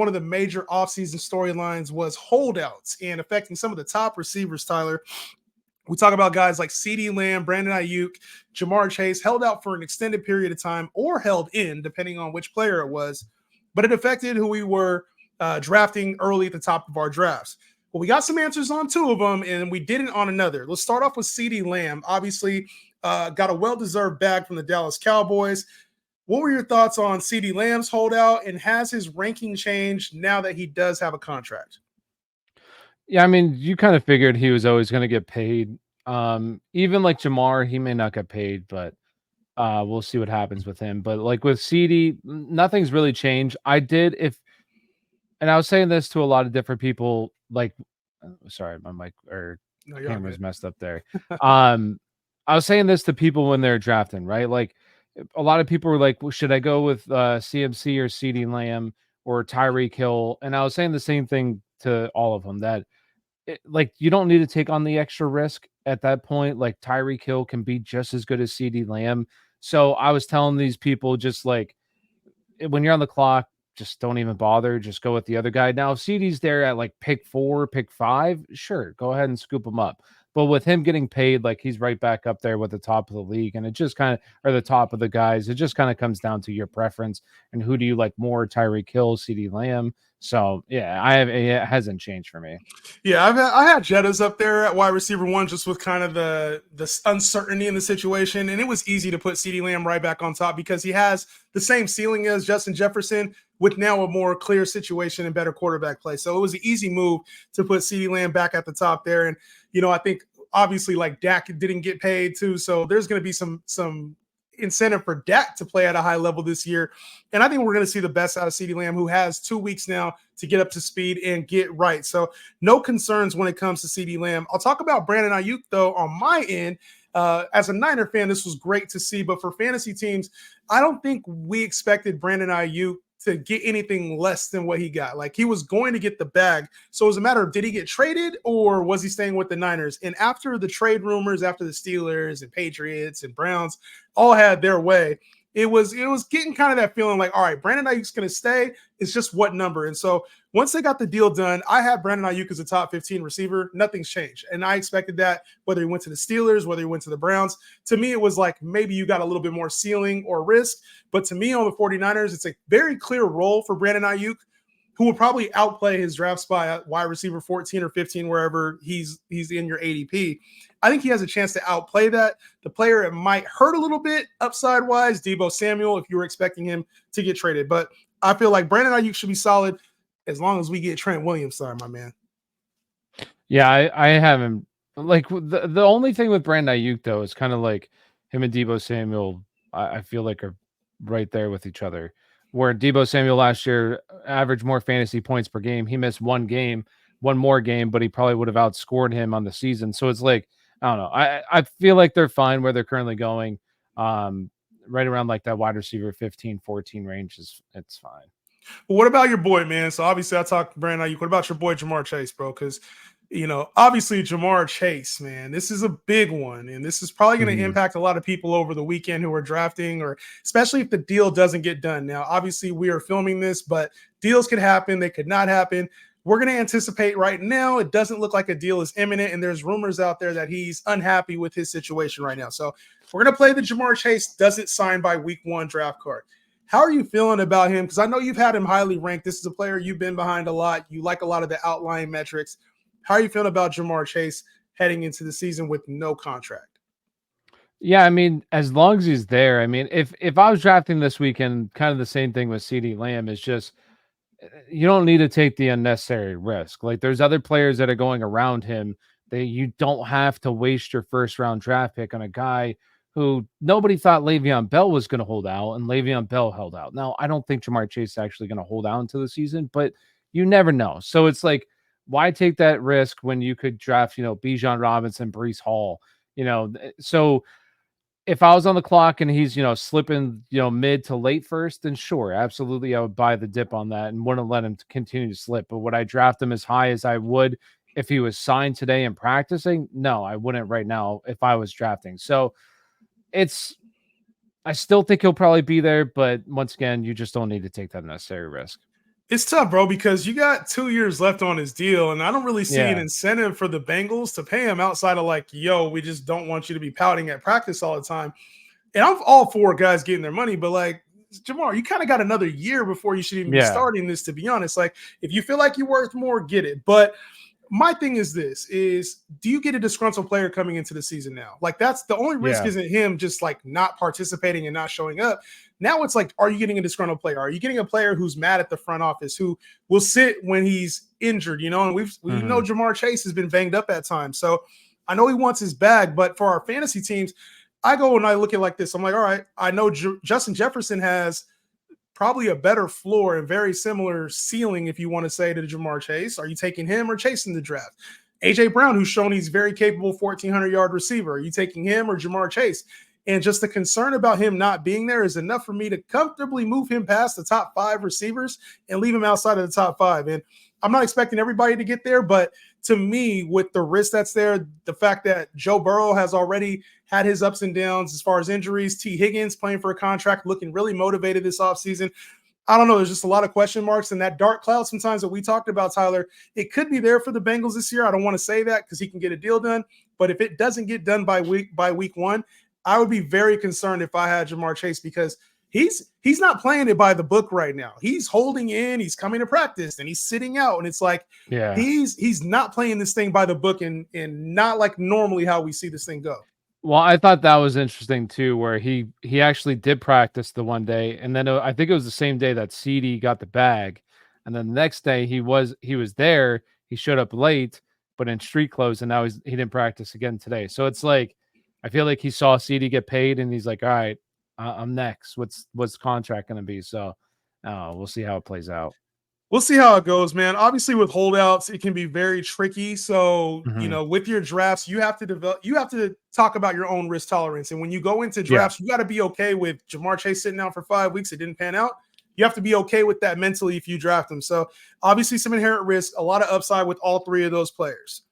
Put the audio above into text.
one of the major offseason storylines was holdouts and affecting some of the top receivers, Tyler. We talk about guys like CeeDee Lamb, Brandon Aiyuk, Jamar Chase held out for an extended period of time or held in, depending on which player it was. But it affected who we were drafting early at the top of our drafts. Well, we got some answers on two of them, and we didn't on another. Let's start off with CeeDee Lamb. Obviously, got a well-deserved bag from the Dallas Cowboys. What were your thoughts on CeeDee Lamb's holdout, and has his ranking changed now that he does have a contract? Yeah, I mean, you kind of figured he was always going to get paid. Even like Jamar, he may not get paid, but we'll see what happens with him. But like with CD, nothing's really changed. And I was saying this to a lot of different people. Like, sorry, my mic or camera's messed up there. I was saying this to people when they're drafting, right? Like, a lot of people were like, well, should I go with CMC or CD Lamb or Tyreek Hill? And I was saying the same thing to all of them that like you don't need to take on the extra risk at that point. Like Tyreek Hill can be just as good as CD Lamb. So I was telling these people just like when you're on the clock, just don't even bother. Just go with the other guy. Now, if CD's there at like pick 4, pick 5, sure, go ahead and scoop him up. But with him getting paid, like he's right back up there with the top of the league, and it just kind of or the top of the guys. It just kind of comes down to your preference and who do you like more, Tyreek Hill, CD Lamb. So yeah, it hasn't changed for me. Yeah, I had Jettas up there at wide receiver 1 just with kind of the uncertainty in the situation, and it was easy to put CeeDee Lamb right back on top because he has the same ceiling as Justin Jefferson with now a more clear situation and better quarterback play. So it was an easy move to put CeeDee Lamb back at the top there. And I think obviously like Dak didn't get paid too, so there's going to be some incentive for Dak to play at a high level this year. And I think we're going to see the best out of CeeDee Lamb, who has 2 weeks now to get up to speed and get right. So no concerns when it comes to CeeDee Lamb. I'll talk about Brandon Aiyuk, though, on my end. As a Niner fan, this was great to see. But for fantasy teams, I don't think we expected Brandon Aiyuk to get anything less than what he got. Like, he was going to get the bag. So it was a matter of, did he get traded or was he staying with the Niners? And after the trade rumors, after the Steelers and Patriots and Browns all had their way, it was getting kind of that feeling like, all right, Brandon Aiyuk's going to stay. It's just what number. And so once they got the deal done, I had Brandon Aiyuk as a top 15 receiver. Nothing's changed. And I expected that whether he went to the Steelers, whether he went to the Browns. To me, it was like maybe you got a little bit more ceiling or risk. But to me on the 49ers, it's a very clear role for Brandon Aiyuk, who will probably outplay his draft spot at wide receiver 14 or 15, wherever he's in your ADP. I think he has a chance to outplay that. The player it might hurt a little bit upside-wise, Deebo Samuel, if you were expecting him to get traded. But I feel like Brandon Aiyuk should be solid as long as we get Trent Williams signed, my man. Yeah, I haven't. Like, the only thing with Brandon Aiyuk, though, is kind of like him and Deebo Samuel, I feel like are right there with each other. Where Deebo Samuel last year averaged more fantasy points per game. He missed one more game, but he probably would have outscored him on the season. So it's like, I don't know. I feel like they're fine where they're currently going. Right around like that wide receiver 15, 14 range it's fine. Well, what about your boy, man? So obviously I talked to Brandon Aiyuk. What about your boy Jamar Chase, bro? Because obviously Jamar Chase, man, this is a big one. And this is probably going to impact a lot of people over the weekend who are drafting, or especially if the deal doesn't get done. Now, obviously we are filming this, but deals could happen. They could not happen. We're going to anticipate right now. It doesn't look like a deal is imminent. And there's rumors out there that he's unhappy with his situation right now. So we're going to play the Jamar Chase doesn't sign by week 1 draft card. How are you feeling about him? Because I know you've had him highly ranked. This is a player you've been behind a lot. You like a lot of the outlying metrics. How are you feeling about Jamar Chase heading into the season with no contract? Yeah, I mean, as long as he's there. I mean, if I was drafting this weekend, kind of the same thing with CeeDee Lamb is just you don't need to take the unnecessary risk. Like, there's other players that are going around him that you don't have to waste your first round draft pick on a guy who nobody thought Le'Veon Bell was going to hold out, and Le'Veon Bell held out. Now, I don't think Jamar Chase is actually going to hold out into the season, but you never know. So it's like, why take that risk when you could draft, Bijan Robinson, Breece Hall, so if I was on the clock and he's, slipping, mid to late first, then sure, absolutely, I would buy the dip on that and wouldn't let him continue to slip. But would I draft him as high as I would if he was signed today and practicing? No, I wouldn't right now if I was drafting. So I still think he'll probably be there, but once again, you just don't need to take that necessary risk. It's tough, bro, because you got 2 years left on his deal, and I don't really see an Yeah. incentive for the Bengals to pay him outside of like, yo, we just don't want you to be pouting at practice all the time. And I'm all for guys getting their money, but like Jamar, you kind of got another year before you should even be Yeah. starting this, to be honest. Like, if you feel like you're worth more, get it. But my thing is this is, do you get a disgruntled player coming into the season now? Like, that's the only risk, Yeah. isn't him just like not participating and not showing up. Now it's like, are you getting a disgruntled player? Are you getting a player who's mad at the front office, who will sit when he's injured, you know? And we know Jamar Chase has been banged up at times. So I know he wants his bag, but for our fantasy teams, I go and I look at it like this. I'm like, all right, I know Justin Jefferson has probably a better floor and very similar ceiling, if you want to say, to Jamar Chase. Are you taking him or chasing the draft? AJ Brown, who's shown he's very capable 1,400-yard receiver. Are you taking him or Jamar Chase? And just the concern about him not being there is enough for me to comfortably move him past the top 5 receivers and leave him outside of the top 5. And I'm not expecting everybody to get there, but to me, with the risk that's there, the fact that Joe Burrow has already had his ups and downs as far as injuries, T. Higgins playing for a contract, looking really motivated this offseason. I don't know. There's just a lot of question marks, and that dark cloud sometimes that we talked about, Tyler, it could be there for the Bengals this year. I don't want to say that because he can get a deal done, but if it doesn't get done by week 1, I would be very concerned if I had Jamar Chase, because he's not playing it by the book right now. He's holding in, he's coming to practice, and he's sitting out, and it's like, Yeah. he's not playing this thing by the book, and not like normally how we see this thing go. Well, I thought that was interesting too, where he actually did practice the one day, and then I think it was the same day that CD got the bag, and then the next day he was there. He showed up late, but in street clothes, and now he didn't practice again today. So it's like, I feel like he saw CD get paid, and he's like, all right, I'm next. What's the contract going to be? So we'll see how it plays out. We'll see how it goes, man. Obviously, with holdouts, it can be very tricky. So, you know, with your drafts, you have to talk about your own risk tolerance. And when you go into drafts, you got to be okay with Jamar Chase sitting out for 5 weeks. It didn't pan out. You have to be okay with that mentally if you draft him. So, obviously, some inherent risk, a lot of upside with all 3 of those players.